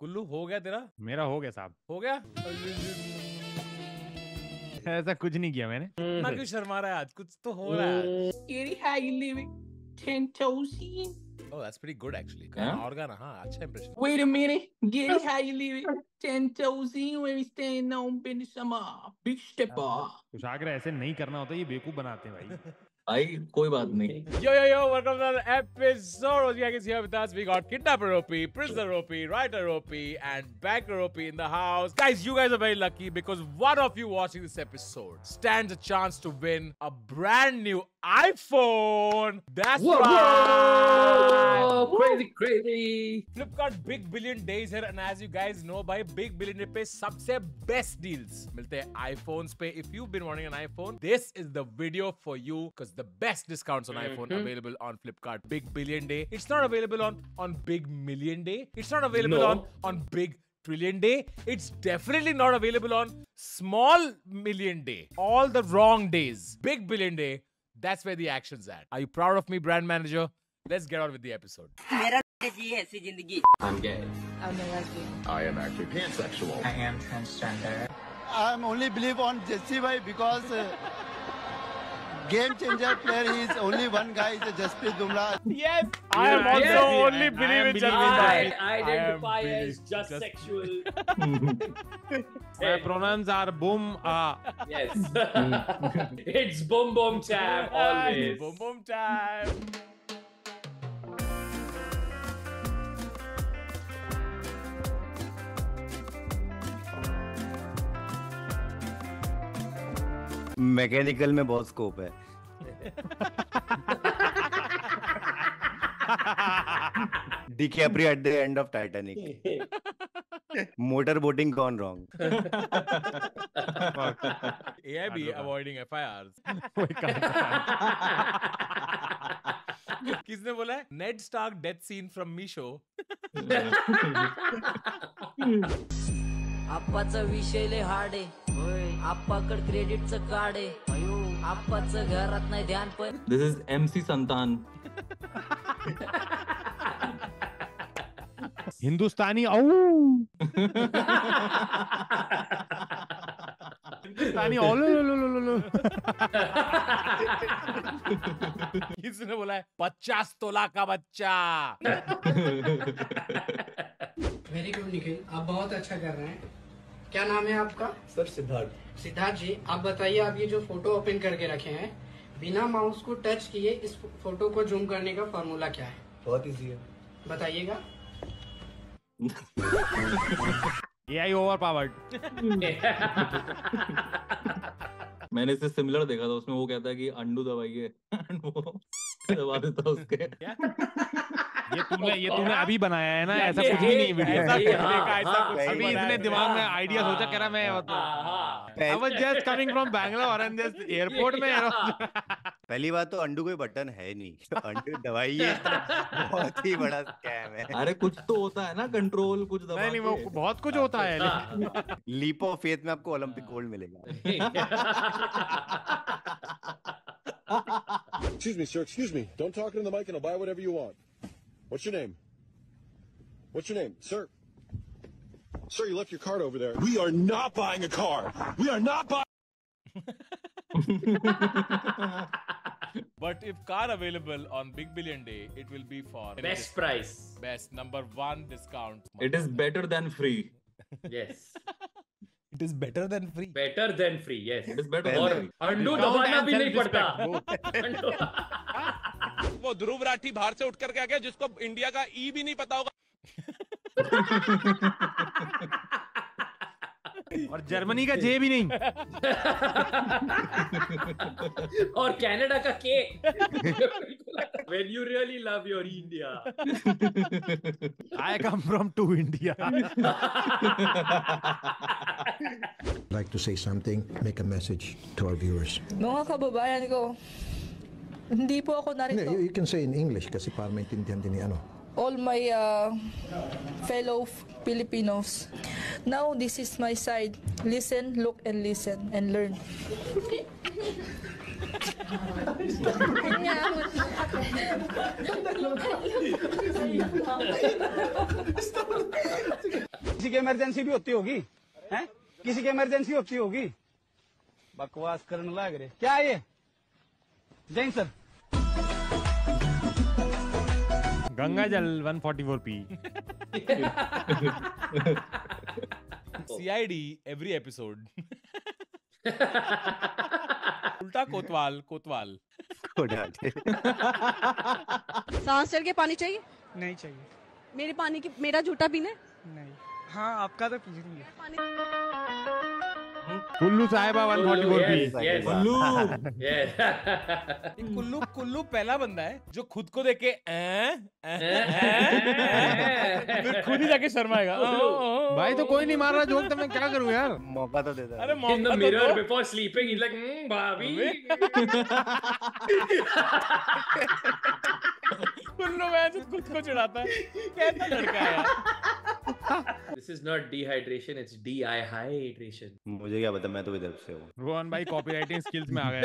कुल्लू हो गया तेरा? मेरा हो गया साहब। हो गया? ऐसा कुछ नहीं किया मैंने। ना क्यों शर्मा रहा है आज? कुछ तो हो रहा है। Kitty, how you living? 10 toes in. Oh, that's pretty good actually. Huh? और गाना, हाँ, अच्छा impression. Wait a minute. Giddy, how you living? 10 toes in when we staying on business. I'm a big stepper. कुशाग्र ऐसे नहीं करना होता, ये बेवकूफ बनाते हैं भाई। भाई कोई बात नहीं। Yo, welcome to another episode. Ozyak is here with us. We got Kidnapper OP, Prisoner OP, Writer OP, and Banker OP in the house. Guys, you guys are very lucky because one of you watching this episode stands a chance to win a brand new iPhone. That's right. Whoa, crazy. Flipkart Big Billion Days here, and as you guys know, by Big Billion Day पे सबसे best deals मिलते हैं iPhones पे. If you've been wanting an iPhone, this is the video for you because the best discounts on iPhone available on Flipkart Big Billion Day. It's not available on Big Million Day. It's not available on Big Trillion Day. It's definitely not available on Small Million Day. All the wrong days. Big Billion Day. That's where the action's at. Are you proud of me, brand manager? Let's get on with the episode. I'm gay. I'm a lesbian. I am actually pansexual. I am transgender. I'm only believe on Jesse bhai because game changer player he is only one guy is Jasprit Bumrah. Yes, I am also only believe in Jasprit. I identify as just sexual. My pronouns are boom. Yes. It's boom boom time always. Boom boom time. Mechanical में बहुत scope है। DiCaprio at the end of Titanic. Motor boating gone wrong. AIB avoiding FIRs. किसने बोला है? Ned Stark death scene from Misho. आप्पाचा विषय लय hard आहे. आप्पाकड क्रेडिटचं card आहे. आप्पाचं घरात नाही ध्यान पण. This is MC Santan. हिंदुस्तानी हिंदुस्तानी किसने बोला है? 50 तोला का बच्चा. वेरी गुड निखिल, आप बहुत अच्छा कर रहे हैं. क्या नाम है आपका? सर सिद्धार्थ. सिद्धार्थ जी, आप बताइए, आप ये जो फोटो ओपन करके रखे हैं, बिना माउस को टच किए इस फोटो को जूम करने का फॉर्मूला क्या है? बहुत इजी है, बताइएगा. AI overpowered. मैंने इससे सिमिलर देखा था, उसमें वो कहता है कि अंडू दबाइए एंड वो दबा देता उसके. ये तूने अभी बनाया है ना, ऐसा कुछ भी नहीं वीडियो. अभी इसने दिमाग में आइडिया सोचा, कह रहा मैं I was just coming from Bangalore and this airport में. पहली बात तो अंडू कोई बटन है नहीं, तो अंडू दबाइए बहुत ही बड़ा स्कैम है. अरे कुछ तो होता है ना, कंट्रोल कुछ दबा. नहीं, वो बहुत कुछ होता है. लीप ऑफ फेथ में आपको ओलंपिक गोल्ड मिलेगा. Excuse me, sir. Excuse me. Don't talk into the mic and I'll buy whatever you want. What's your name? What's your name, sir? Sir, you left your card over there. We are not buying a car. We are not buying. But if car available on Big Billion Day, it will be for Best price. Best number 1 discount. It is better than free. Yes. It is better than free. Better than free. Yes. It is better और than free. Undo दबाना भी नहीं पड़ता. वो ध्रुव राठी बाहर से उठ करके आ गया जिसको इंडिया का ई भी नहीं पता होगा. और जर्मनी का जे भी नहीं. और कनाडा का के. When you really love your India. I come from to India. Like to say something, make a message to our viewers. Mga kababayan ko, hindi po ako narito. You can say in English kasi para maintindihan din ni ano. All my fellow Filipinos, now this is my side. Listen, look, and listen, and learn. की emergency भी होती होगी, हैं? किसी की emergency होती होगी। बकवास करने लग रहे क्या है ये? जैन सर गंगा जल 144p। CID every episode. उल्टा कोतवाल कोतवाल। सांस चल के पानी चाहिए? नहीं चाहिए। मेरा झूठा पीना है? नहीं। हाँ आपका तो पी लेंगे। कुल्लू साहिबा 144p। कुल्लू कुल्लू पहला बंदा है जो खुद को देख के फिर खुद ही जाके शर्माएगा। भाई तो कोई नहीं मार रहा जोक, तो मैं क्या करूं यार? मौका तो दे दो। अरे In the mirror before sleeping, he's like, भाभी। कुल्लू में जो खुद को चिढ़ाता है, कैसा लड़का है यार? This is not dehydration, it's dehydration. मुझे क्या पता, मैं तो विदर्भ से हूँ। रोहन भाई कॉपीराइटिंग स्किल्स में आ गए।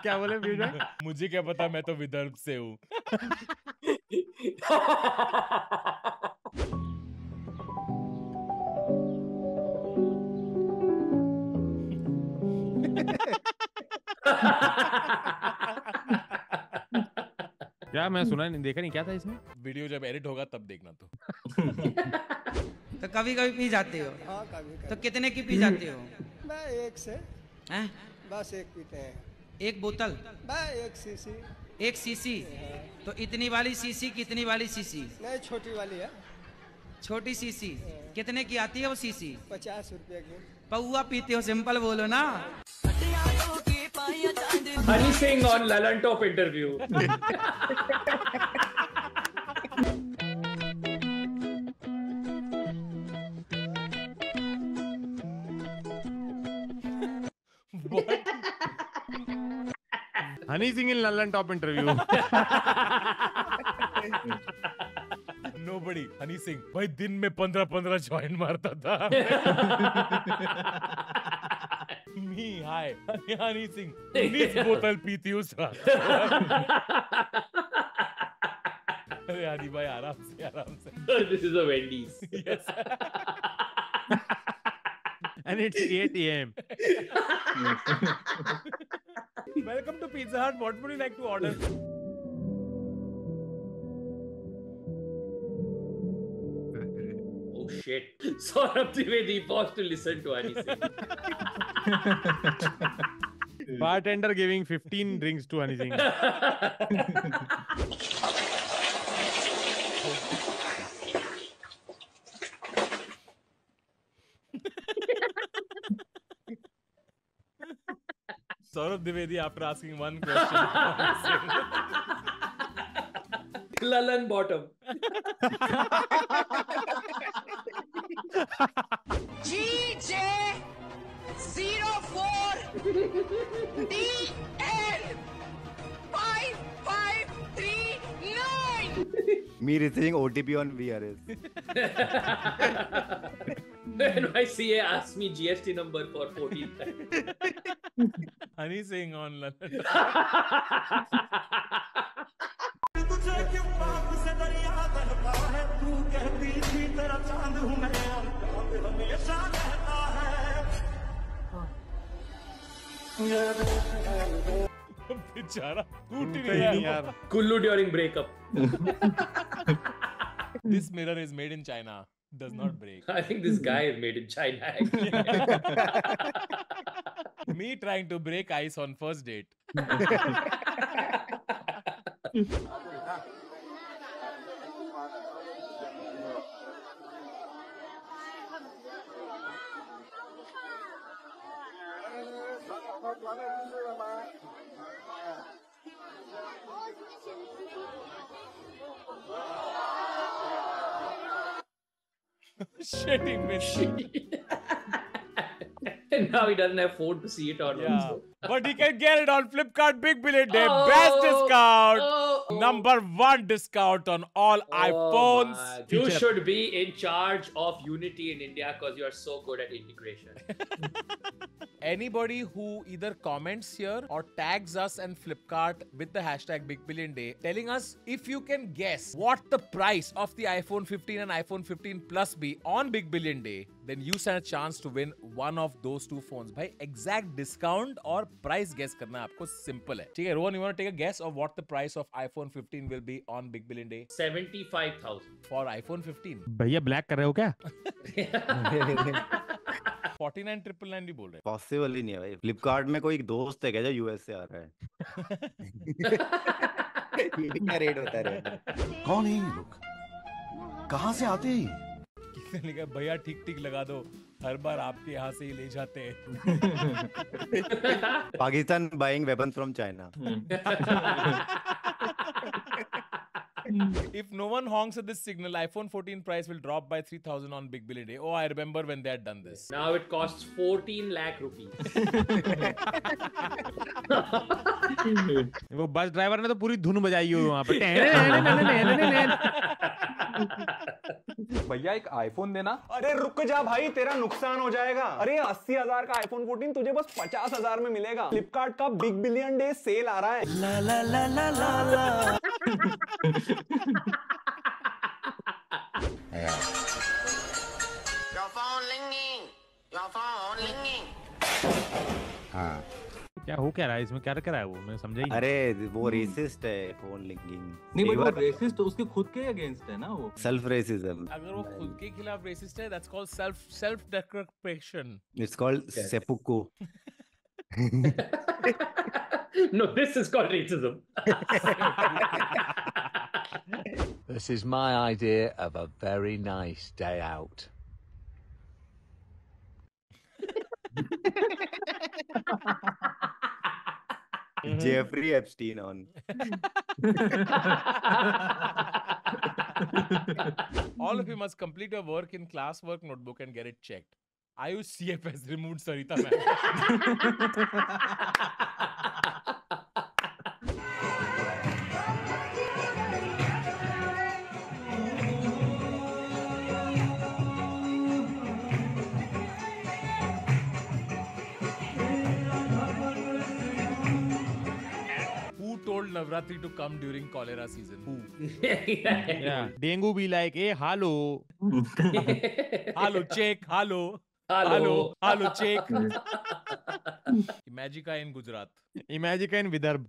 क्या बोले पीयूष भाई? मुझे क्या पता, मैं तो विदर्भ से हूँ। क्या मैं सुना नहीं, देखा नहीं, क्या था इसमें? वीडियो जब एडिट होगा तब देखना तो। तो कभी कभी पी जाते हो? हाँ कभी। तो कितने की पी जाते हो? मैं एक से। हैं? बस एक पीते हैं। एक बोतल? मैं 1 सीसी। 1 सीसी? तो इतनी वाली सीसी कितनी वाली सीसी? नहीं छोटी वाली है। छोटी सीसी कितने की आती है वो सीसी? 50 रुपए की। पौवा पीते हो, सिंपल बोलो ना। Honey Singh on Lalan Top interview. Honey Singh in Lalan top interview. Nobody. Honey Singh भाई दिन में 15 जॉइंट मारता था। मी हाय हनी सिंह 19 बोतल पीती उस रात। अरे हनी भाई आराम से। This is a Wendy's. Yes. And it's 8 AM. Welcome to Pizza Hut. What would you like to order? Oh shit. Saurabh Trivedi paused to listen to Honey Singh. Bartender giving 15 drinks to Honey Singh. Saurabh Dwivedi after asking one question. Lalan bottom. GJ04 DL 5539. Me receiving OTP on VRS. NYCA asked me GST number for 14 times. Honey Singh on London. बेचारा टूट ही नहीं यार। Kullu during breakup. This mirror is made in China. Does not break. I think this guy is made in China. Me trying to break ice on first date. Shit, he missed. And now he doesn't have phone to see it on. Yeah. But he can get it on Flipkart Big Billion Day. Oh, Best discount. oh. #1 discount on all iPhones. You should be in charge of Unity in India because you are so good at integration. anybody who either comments here or tags us and Flipkart with the hashtag Big Billion Day, telling us if you can guess what the price of the iPhone 15 and iPhone 15 Plus be on Big Billion Day, then you stand a chance to win one of those two phones. भाई exact discount और price guess करना आपको simple है. ठीक है, Rohan, you want to take a guess of what the price of iPhone 15 will be on Big Billion Day? 75,000 for iPhone 15. भैया black कर रहे हो क्या? 49,999 भी बोल रहे हैं. पॉसिबल ही नहीं है भाई. फ्लिपकार्ट में कोई दोस्त है क्या जो यूएस से आ रहा है? ये क्या रेट बता रहे हैं? कौन है ये लोग? कहाँ से आते हैं? किसने लिखा भैया ठीक ठीक लगा दो, हर बार आपके यहाँ से ही ले जाते हैं. Pakistan buying weapons from China. If no one honks at this signal, iPhone 14 price will drop by 3,000 on Big Billion Day. Oh, I remember when they had done this. Now it costs 14 lakh rupees. वो bus driver ने तो पूरी धुन बजाई हुई वहाँ पे. भैया एक आईफोन देना. अरे रुक जा भाई, तेरा नुकसान हो जाएगा. अरे 80,000 का आईफोन 14 तुझे बस 50,000 में मिलेगा. फ्लिपकार्ट का बिग बिलियन डे सेल आ रहा है. ला ला ला ला ला ला. Your phone ringing. Your phone ringing. हाँ. क्या हो क्या रहा है इसमें? क्या कर रहा है वो? मैं समझा ही नहीं. अरे वो रेसिस्ट है फोन लिंकिंग. नहीं बट वो रेसिस्ट उसके खुद के अगेंस्ट है ना वो. Self racism. अगर वो खुद के खिलाफ रेसिस्ट है, that's called self deprecation. It's called seppuku. No, this is called racism. This is my idea of a very nice day out. Jeffrey Epstein on. All of you must complete your work in classwork notebook and get it checked. Ayush CFS removed Sarita ma'am. Who told Navratri to come during cholera season? Who? Yeah. Dengue be like, hey, hello. Hello, check. Hello. Hello. Hello, check. Imagica in Gujarat. Imagica in Vidarbh.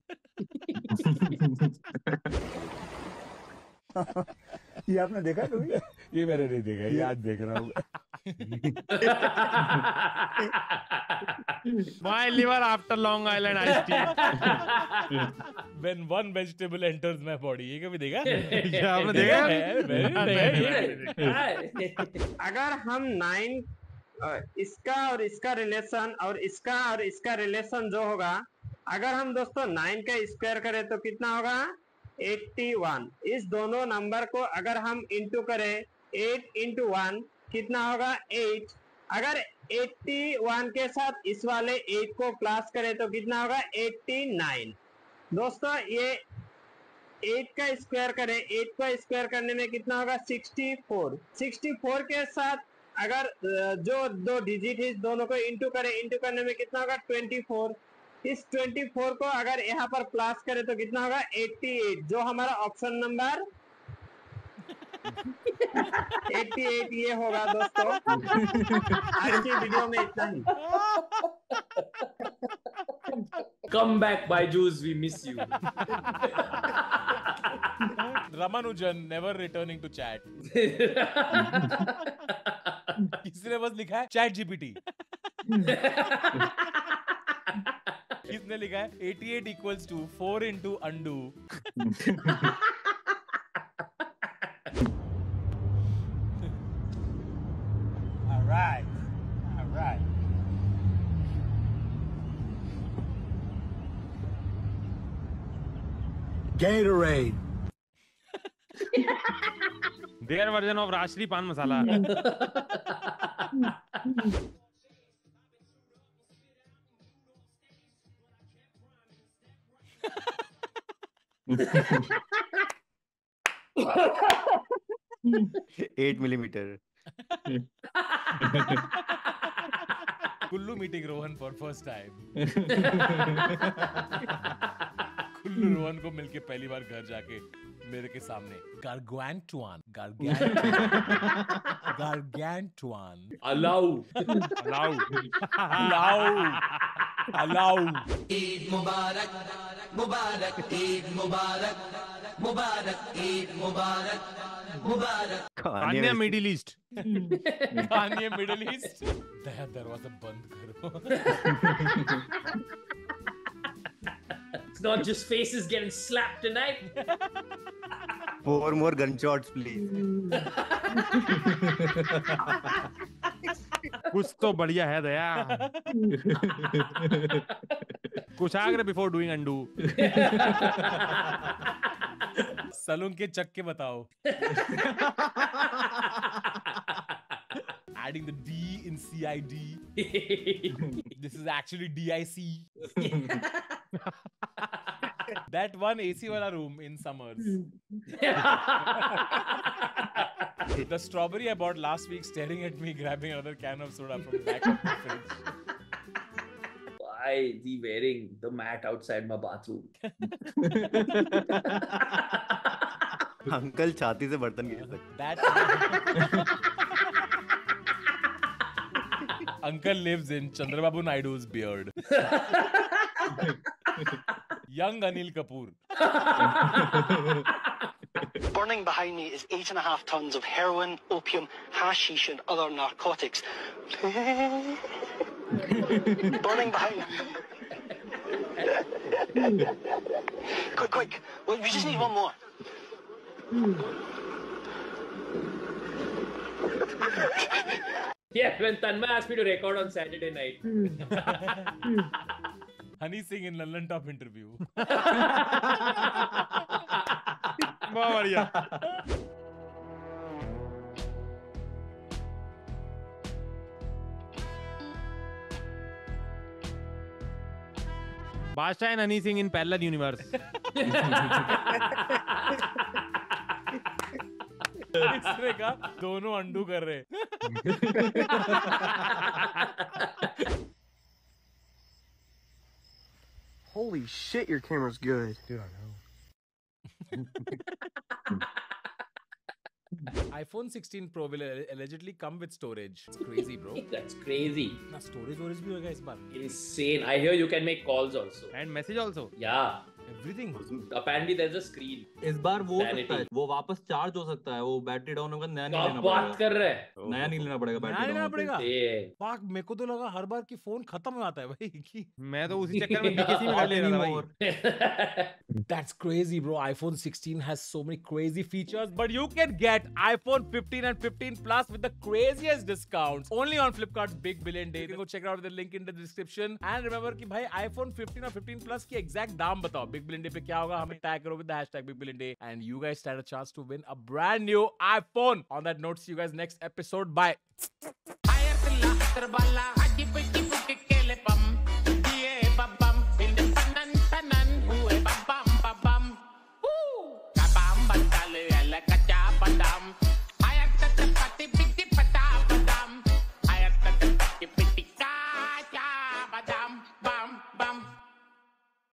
ये आपने देखा कभी? ये मैंने नहीं देखा, ये आज देख रहा हूँ. My liver after Long Island iced tea. When one vegetable enters my body. ये कभी देखा? आपने देखा? अगर हम 9 इसका और इसका रिलेशन और इसका रिलेशन जो होगा, अगर हम दोस्तों 9 का स्क्वायर करें तो कितना होगा? 81. इस दोनों नंबर को अगर हम इंटू करें 8 into 1 कितना होगा? 8. अगर 81 के साथ इस वाले 8 को प्लस करें तो कितना होगा? 89. दोस्तों ये 8 का स्क्वायर करें, 8 को स्क्वायर करने में कितना होगा? 64. 64 के साथ अगर जो दो डिजिट है दोनों को इंटू करें, इंटू करने में कितना होगा? 24. इस 24 को अगर यहाँ पर प्लस करें तो कितना होगा? 88. जो हमारा ऑप्शन नंबर 88 ये होगा दोस्तों. आज की वीडियो में इतना ही. Come back, Byju's, we miss you. Ramanujan never returning to chat. किसी ने बस लिखा है चैट जीपीटी. किसने लिखा है 88 equals to 4 into undo. All right. Gatorade. Their version of Rashri Pan Masala. $8 millimeter. Kullu meeting Rohan for first time. Kullu Rohan को मिलके पहली बार घर जाके मेरे के सामने gargantuan allow Eid Mubarak, Mubarak, Eid Mubarak, Mubarak, Eid Mubarak, Mubarak. Kanye Middle East. Kanye Middle East. दरवाजा बंद करो. It's not just faces getting slapped tonight. 4 more gunshots, please. कुछ तो बढ़िया है दया. कुछ आगे before doing undo. सलून के चक्के बताओ. Adding the D in CID. This is actually DIC. That one AC wala room in summers. The strawberry I bought last week staring at me grabbing another can of soda from the back of the fridge. Why is he wearing the mat outside my bathroom? Uncle छाती से बर्तन गिर सकते. Uncle lives in Chandrababu Naidu's beard. Young Anil Kapoor. Burning behind me is 8.5 tons of heroin, opium, hashish and other narcotics. Burning behind me. Quick. Well, we just need one more. Yeah, when Tanmay asked me to record on Saturday night. Honey Singh in London Top interview. बहुत बढ़िया. बादशाह and Honey Singh in parallel universe. इसने कहा दोनों undo कर रहे. Holy shit, your camera's good. Dude, I know. iPhone 16 Pro will allegedly come with storage. It's crazy, bro. That's crazy. ना storage भी होगा इस बार. Insane. I hear you can make calls also. And message also. Yeah. Everything. Apparently there's a screen. इस बार वो सकता है, वो वापस चार्ज हो सकता है, वो बैटरी डाउन होगा, नया नहीं लेना पड़ेगा. बात कर रहे हैं. नया नहीं लेना पड़ेगा बैटरी डाउन. लेना पड़ेगा. पाक मेरे को तो लगा हर बार की फोन खत्म हो जाता है भाई. मैं तो उसी चक्कर में BKC में कर ले रहा था भाई. That's crazy, bro. iPhone 16 has so many crazy features, but you can get iPhone 15 and 15 Plus with the craziest discounts only on Flipkart's Big Billion Day. You can go check it out with the link in the description. And remember कि भाई iPhone 15 और 15 Plus की exact दाम बताओ. Big Billion Day पे क्या होगा हमें tag करो with the hashtag Big Billion Day, and you guys stand a chance to win a brand new iPhone. On that note, see you guys next episode. Bye. Bam